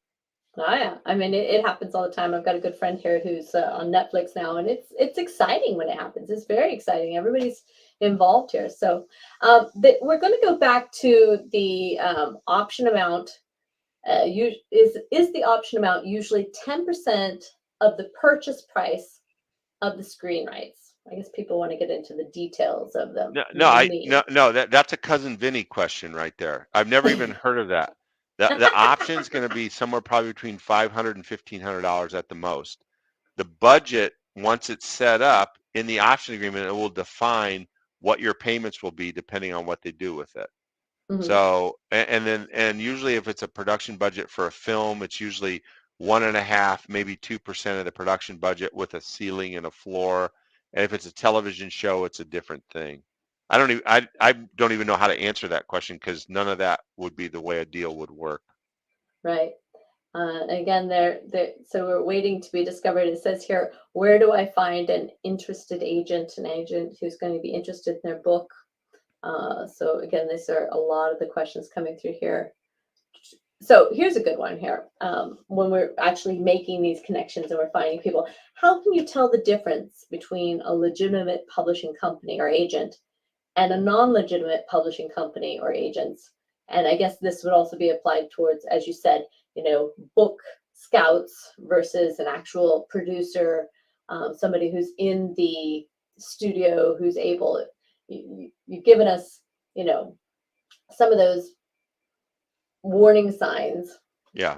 Oh yeah, I mean it happens all the time. I've got a good friend here who's on Netflix now, and it's exciting when it happens. It's very exciting. Everybody's involved here. So we're going to go back to the option amount. Is the option amount usually 10% of the purchase price of the screen rights? I guess people want to get into the details of them. no, no, What do you I mean? no, no, that's a cousin Vinny question right there. I've never even heard of that. The option's going to be somewhere probably between $500 and $1,500 at the most. The budget, once it's set up in the option agreement, it will define what your payments will be depending on what they do with it. Hmm. So, and usually if it's a production budget for a film, it's usually 1.5, maybe 2% of the production budget with a ceiling and a floor. And if it's a television show, it's a different thing. I don't even know how to answer that question because none of that would be the way a deal would work. Right. Again, so we're waiting to be discovered. It says here, where do I find an interested agent, an agent who's going to be interested in their book? So again, these are a lot of the questions coming through here. So here's a good one here. When we're actually making these connections and we're finding people, how can you tell the difference between a legitimate publishing company or agent and a non-legitimate publishing company or agents? And I guess this would also be applied towards, as you said, book scouts versus an actual producer, somebody who's in the studio, who's able. You've given us, some of those warning signs. Yeah.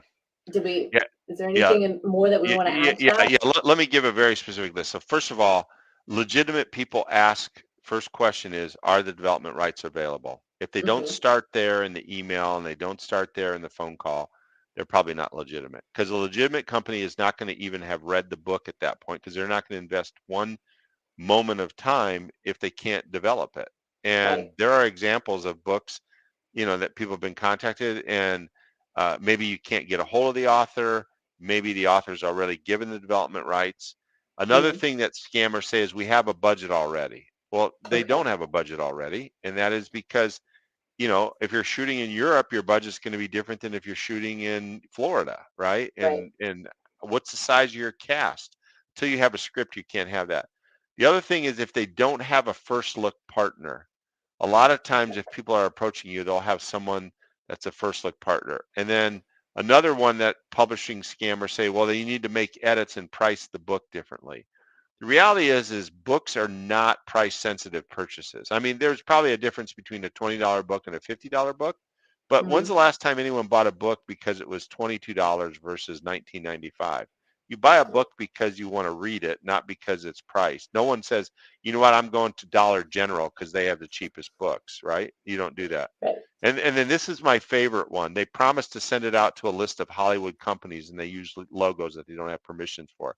Did we? Yeah. Is there Yeah. anything more that we want to add to that? Yeah. Let me give a very specific list. So first of all, legitimate people ask, first question is, are the development rights available? If they don't start there in the email and they don't start there in the phone call, they're probably not legitimate, because a legitimate company is not going to even have read the book at that point, because they're not going to invest one moment of time if they can't develop it. And Right. there are examples of books, that people have been contacted, and maybe you can't get a hold of the author. Maybe the author's already given the development rights. Another thing that scammers say is we have a budget already. Well, they Okay. don't have a budget already, and that is because, if you're shooting in Europe, your budget's going to be different than if you're shooting in Florida, right? Right. And what's the size of your cast? Until you have a script, you can't have that. The other thing is, if they don't have a first look partner, a lot of times if people are approaching you, they'll have someone that's a first look partner. And then another one that publishing scammers say, well, you need to make edits and price the book differently. The reality is books are not price sensitive purchases. I mean, there's probably a difference between a $20 book and a $50 book, but when's the last time anyone bought a book because it was $22 versus $19.95? You buy a book because you want to read it, not because it's priced. No one says, you know what, I'm going to Dollar General because they have the cheapest books, right? You don't do that. Right. And then this is my favorite one. They promise to send it out to a list of Hollywood companies, and they use logos that they don't have permissions for.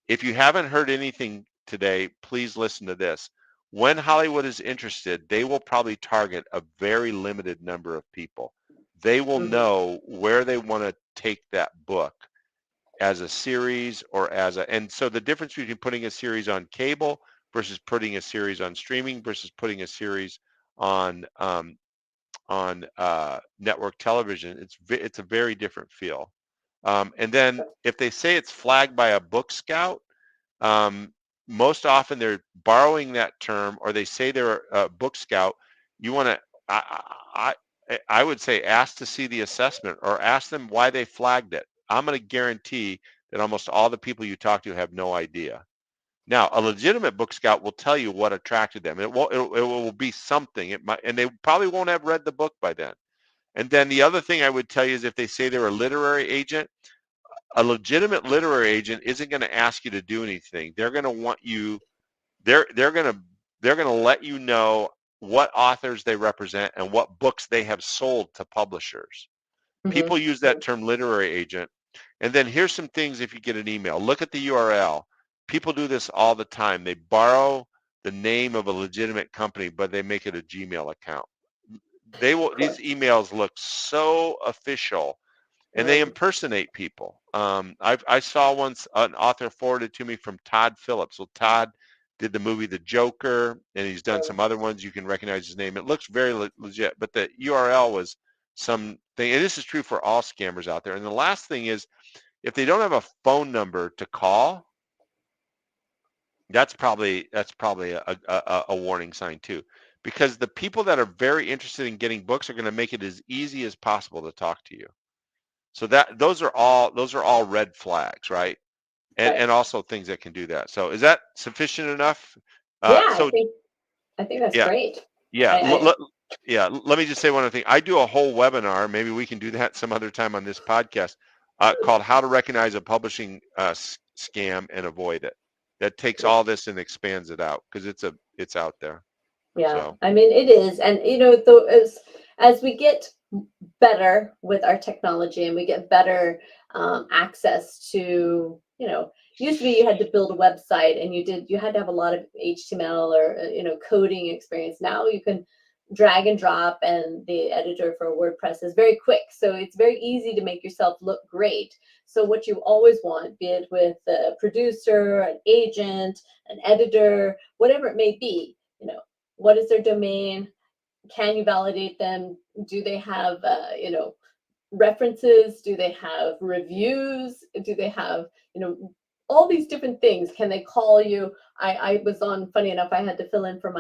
If you haven't heard anything today, please listen to this. When Hollywood is interested, they will probably target a very limited number of people. They will know where they want to take that book as a series or and so the difference between putting a series on cable versus putting a series on streaming versus putting a series on network television, it's a very different feel. And then if they say it's flagged by a book scout, most often they're borrowing that term, or they say they're a book scout. You want to, I would say, ask to see the assessment or ask them why they flagged it. I'm going to guarantee that almost all the people you talk to have no idea. Now, a legitimate book scout will tell you what attracted them. It will be something. It might, and they probably won't have read the book by then. And then the other thing I would tell you is, if they say they're a literary agent, a legitimate literary agent isn't going to ask you to do anything. They're going to want you, they're going to let you know what authors they represent and what books they have sold to publishers. People use that term literary agent. And then here's some things if you get an email. Look at the URL. People do this all the time. They borrow the name of a legitimate company, but they make it a Gmail account. These emails look so official, and they impersonate people. I saw once an author forwarded to me from Todd Phillips. Well, Todd did the movie The Joker, and he's done some other ones. You can recognize his name. It looks very legit, but the URL was something, and this is true for all scammers out there. And the last thing is, if they don't have a phone number to call, that's probably a warning sign too, because the people that are very interested in getting books are going to make it as easy as possible to talk to you. So those are all red flags, right? And also things that can do that. So is that sufficient enough? Yeah, So I think that's yeah, great. yeah, I, let me just say one other thing. I do a whole webinar. Maybe we can do that some other time on this podcast, called "How to Recognize a Publishing Scam and Avoid It." That takes all this and expands it out, because it's out there. yeah, So I mean, it is. And though, as we get better with our technology, and we get better access to, used to be you had to build a website, and you had to have a lot of HTML or coding experience. Now you can drag and drop, and the editor for WordPress is very quick, so it's very easy to make yourself look great. So what you always want, be it with a producer, an agent, an editor, whatever it may be, what is their domain? Can you validate them? Do they have references? Do they have reviews? Do they have all these different things? Can they call you? I was on, funny enough, I had to fill in for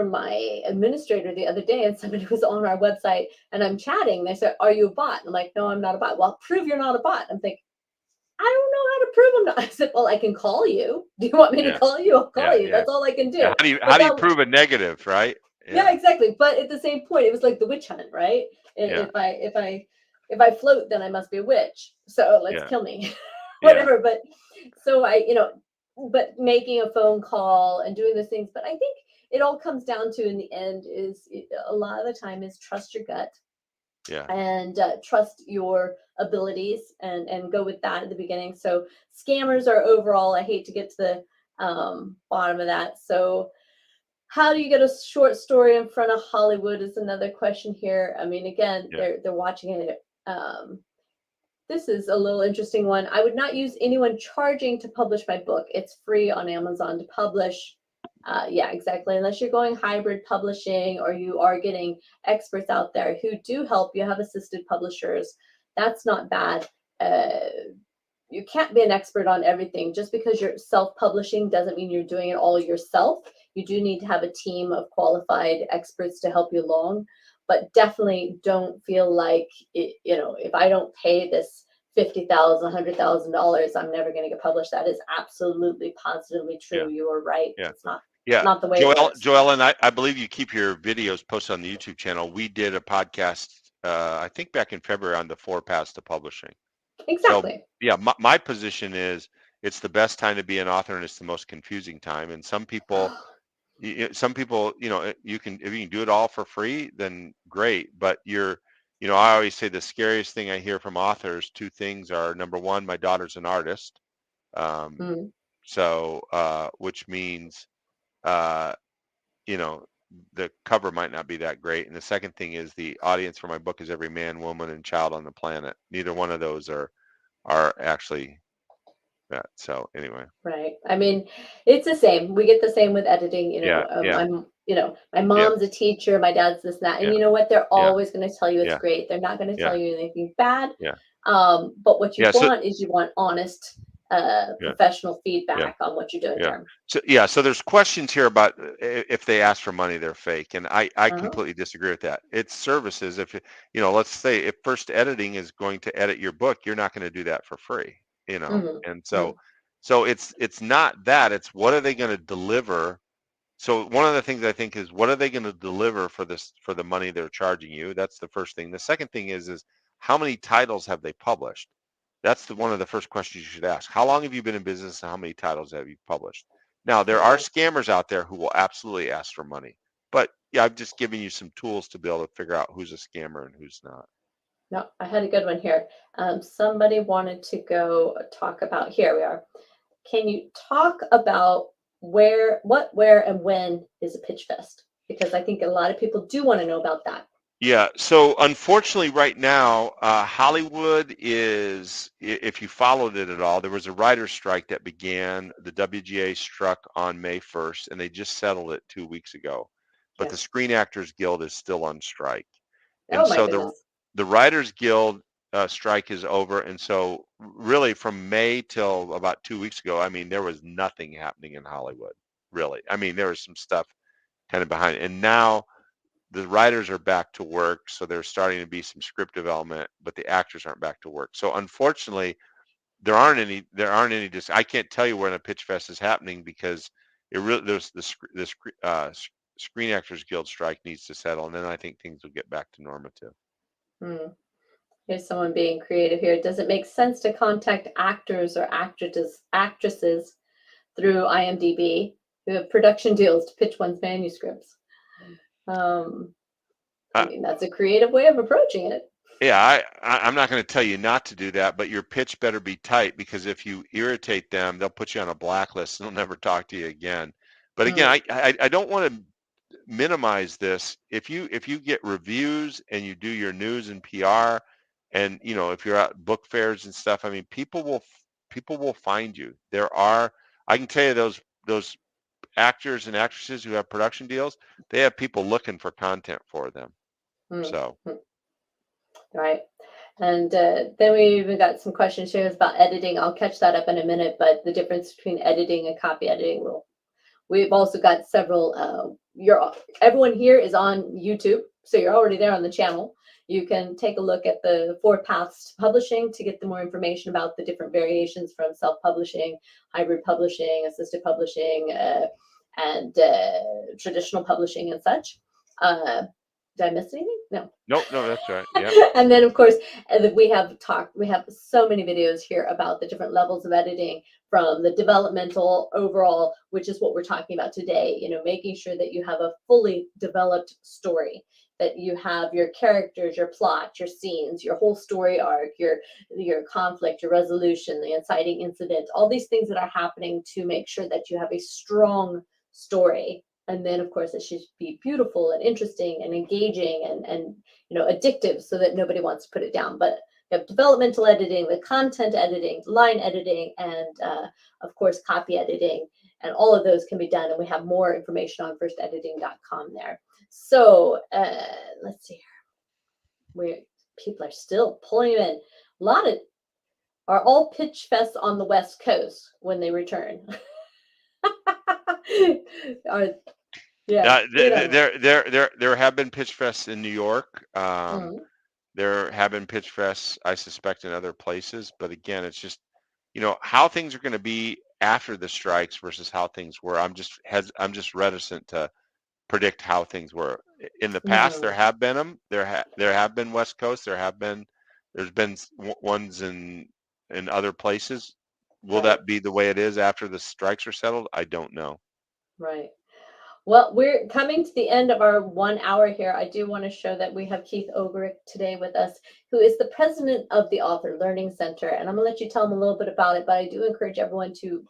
my administrator the other day, and somebody was on our website, and I'm chatting. They said, "Are you a bot?" I'm like, "No, I'm not a bot." "Well, prove you're not a bot." I'm thinking, I don't know how to prove I'm not. I said, "Well, I can call you. Do you want me to Yeah. call you? I'll call Yeah. you. Yeah. That's all I can Yeah. do." How But do you that, prove a negative, right? yeah, Yeah. exactly. But at the same point, it was like the witch hunt, right? Yeah. If I float, then I must be a witch. So let's Yeah. kill me, Yeah. whatever. But so but making a phone call and doing those things. But I think it all comes down to, in the end, is a lot of the time is trust your gut, Yeah. and trust your abilities, and go with that at the beginning. So scammers are overall, I hate to get to the bottom of that. So how do you get a short story in front of Hollywood is another question here. I mean, again, Yeah. they're watching it. This is a little interesting one. I would not use anyone charging to publish my book. It's free on Amazon to publish. Yeah, exactly. Unless you're going hybrid publishing, or you are getting experts out there who do help. You have assisted publishers. That's not bad. You can't be an expert on everything. Just because you're self-publishing doesn't mean you're doing it all yourself. You do need to have a team of qualified experts to help you along, but definitely don't feel like if I don't pay this $50,000, $100,000, I'm never going to get published. That is absolutely positively Yeah. true. You are right. Yeah. It's not Yeah. not the way it works. Joel, and I believe you keep your videos posted on the YouTube channel. We did a podcast, I think back in February, on the 4 paths to publishing. So Exactly. yeah, my position is it's the best time to be an author, and it's the most confusing time. And some people, you can, if you can do it all for free, then great. But I always say the scariest thing I hear from authors, two things are: number one, my daughter's an artist. Um, Mm, which means, uh, you know, the cover might not be that great. And the second thing is the audience for my book is every man, woman, and child on the planet. Neither one of those are actually that. So anyway, right. I mean, it's the same. We get the same with editing. yeah, yeah, My yeah, mom's a teacher, my dad's this and that, and yeah, you know what? They're yeah, always going to tell you it's yeah, great. They're not going to tell yeah, you anything bad. yeah, But what you yeah. So want is you want honest, yeah, professional yeah. feedback on what you're doing Yeah. there. So yeah, so there's questions here about if they ask for money, they're fake, and I Uh-huh. completely disagree with that. It's services. If let's say if First Editing is going to edit your book, you're not going to do that for free, Hmm. And so it's not that. It's what are they going to deliver. So one of the things I think is what are they going to deliver for the money they're charging you? That's the first thing. The second thing is how many titles have they published? That's one of the first questions you should ask. How long have you been in business and how many titles have you published? Now, there are Right. scammers out there who will absolutely ask for money. But yeah, I've just given you some tools to be able to figure out who's a scammer and who's not. No, I had a good one here. Somebody wanted to go talk about, here we are. Can you talk about where, and when is a pitch fest? Because I think a lot of people do want to know about that. Yeah, so unfortunately right now, Hollywood is, if you followed it at all, there was a writer's strike that began. The WGA struck on May 1st, and they just settled it 2 weeks ago. But Yeah. the Screen Actors Guild is still on strike. And Oh my so the goodness. the Writers Guild strike is over. And so really from May till about 2 weeks ago, I mean, there was nothing happening in Hollywood, really. I mean, there was some stuff kind of behind it. And now the writers are back to work, so there's starting to be some script development, but the actors aren't back to work. So unfortunately, there aren't any just I can't tell you when a pitch fest is happening because it really there's Screen Actors Guild strike needs to settle, and then I think things will get back to normative. Hmm. Here's someone being creative here. Does it make sense to contact actors or actresses through IMDb who have production deals to pitch one's manuscripts? Um, I Uh, mean, that's a creative way of approaching it. yeah, I'm not going to tell you not to do that, but your pitch better be tight because if you irritate them, they'll put you on a blacklist and they'll never talk to you again. But again, Mm, I don't want to minimize this. If you get reviews and you do your news and PR, and if you're at book fairs and stuff, I mean, people will find you. I can tell you those actors and actresses who have production deals, they have people looking for content for them. mm, So mm. Right. And then we even got some questions here about editing. I'll catch that up in a minute, but the difference between editing and copy editing will. We've also got several. Everyone here is on YouTube, so you're already there on the channel. You can take a look at the 4 paths to publishing to get the more information about the different variations from self-publishing, hybrid publishing, assisted publishing, and traditional publishing and such. Uh, did I miss anything? No. no, no, that's right. Yeah. And then of course we have so many videos here about the different levels of editing, from the developmental overall, which is what we're talking about today, making sure that you have a fully developed story, that you have your characters, your plot, your scenes, your whole story arc, your conflict, your resolution, the inciting incident, all these things that are happening to make sure that you have a strong story. And then of course it should be beautiful and interesting and engaging and addictive, so that nobody wants to put it down. But you have developmental editing, the content editing, line editing, and of course copy editing, and all of those can be done. And we have more information on firstediting.com there. So let's see here. Where people are still pulling them in. A lot of are all pitch fests on the West Coast when they return. Are, yeah, There have been pitch fests in New York. Mm, There have been pitch fests, I suspect, in other places. But again, it's just, how things are going to be after the strikes versus how things were. I'm just reticent to predict how things were. In the past, there mm, have been them. There have been West Coast. There's been ones in other places. Will right, that be the way it is after the strikes are settled? I don't know. right. Well, we're coming to the end of our 1 hour here. I do want to show that we have Keith Ogorek today with us, who is the president of the Author Learning Center. And I'm going to let you tell him a little bit about it, but I do encourage everyone to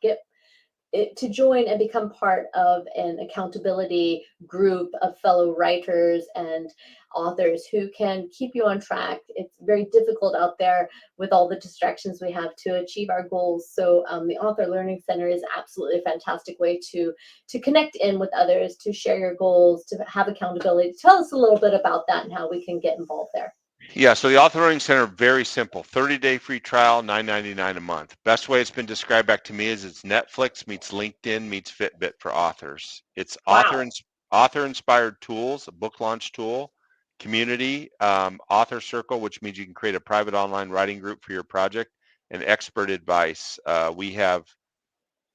join and become part of an accountability group of fellow writers and authors who can keep you on track. It's very difficult out there with all the distractions we have to achieve our goals. So the Author Learning Center is absolutely a fantastic way to connect in with others, to share your goals, to have accountability. Tell us a little bit about that and how we can get involved there. Yeah, so the Author Learning Center, very simple. 30-day free trial, $9.99 a month. Best way it's been described back to me is it's Netflix meets LinkedIn meets Fitbit for authors. It's Wow. author-inspired tools, a book launch tool, community, author circle, which means you can create a private online writing group for your project, and expert advice. We have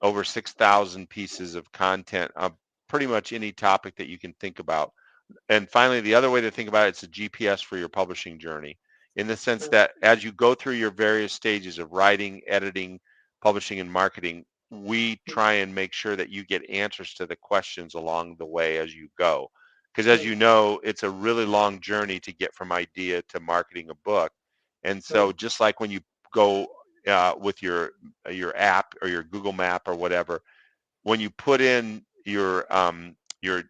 over 6,000 pieces of content on pretty much any topic that you can think about. And finally, the other way to think about it, it's a GPS for your publishing journey, in the sense Mm, that as you go through your various stages of writing, editing, publishing, and marketing, we mm, try and make sure that you get answers to the questions along the way as you go. Because as mm, you know, it's a really long journey to get from idea to marketing a book. And so mm, just like when you go with your app or your Google Map or whatever, when you put in your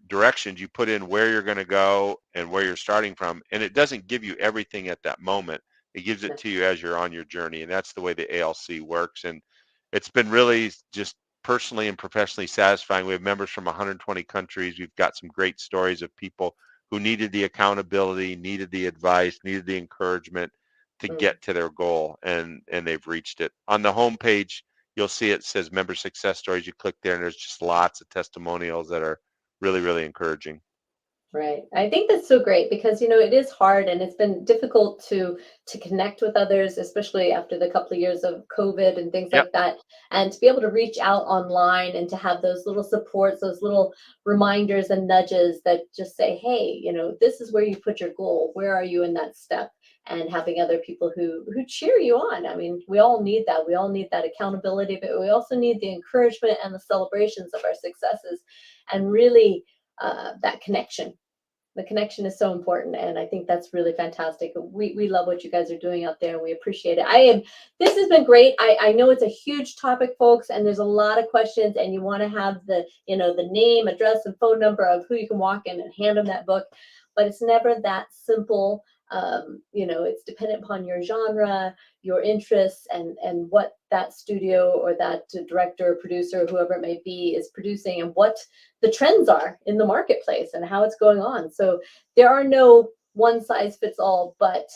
directions, you put in where you're going to go and where you're starting from, and it doesn't give you everything at that moment. It gives it no, to you as you're on your journey, and that's the way the ALC works. And it's been really just personally and professionally satisfying. We have members from 120 countries. We've got some great stories of people who needed the accountability, needed the advice, needed the encouragement to mm. get to their goal, and they've reached it. On the homepage, you'll see it says member success stories. You click there and there's just lots of testimonials that are really, really encouraging. Right. I think that's so great because it is hard and it's been difficult to connect with others, especially after the couple of years of COVID and things Yep. like that. And to be able to reach out online and to have those little supports, those little reminders and nudges that just say, hey, this is where you put your goal. Where are you in that step? And having other people who cheer you on. I mean, we all need that. We all need that accountability, but we also need the encouragement and the celebrations of our successes, and really that connection The connection is so important, and I think that's really fantastic. We love what you guys are doing out there, and we appreciate it. This has been great. I know it's a huge topic, folks, and there's a lot of questions, and you want to have the, the name, address, and phone number of who you can walk in and hand them that book, but it's never that simple. It's dependent upon your genre, your interests, and what that studio or that director, producer, whoever it may be, is producing, and what the trends are in the marketplace and how it's going on. So there are no one size fits all, but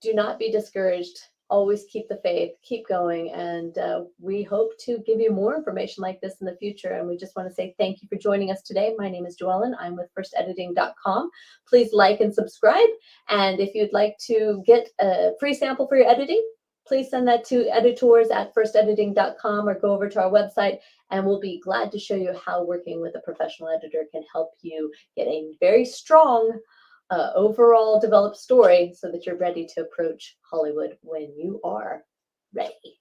do not be discouraged. Always keep the faith, keep going, and we hope to give you more information like this in the future. And we just want to say thank you for joining us today. My name is Joellen. I'm with firstediting.com. Please like and subscribe. And if you'd like to get a free sample for your editing, please send that to editors@firstediting.com, or go over to our website, and we'll be glad to show you how working with a professional editor can help you get a very strong overall developed story so that you're ready to approach Hollywood when you are ready.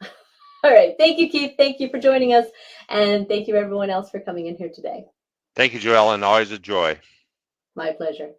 All right. Thank you, Keith. Thank you for joining us. And thank you, everyone else, for coming in here today. Thank you, Joellen. Always a joy. My pleasure.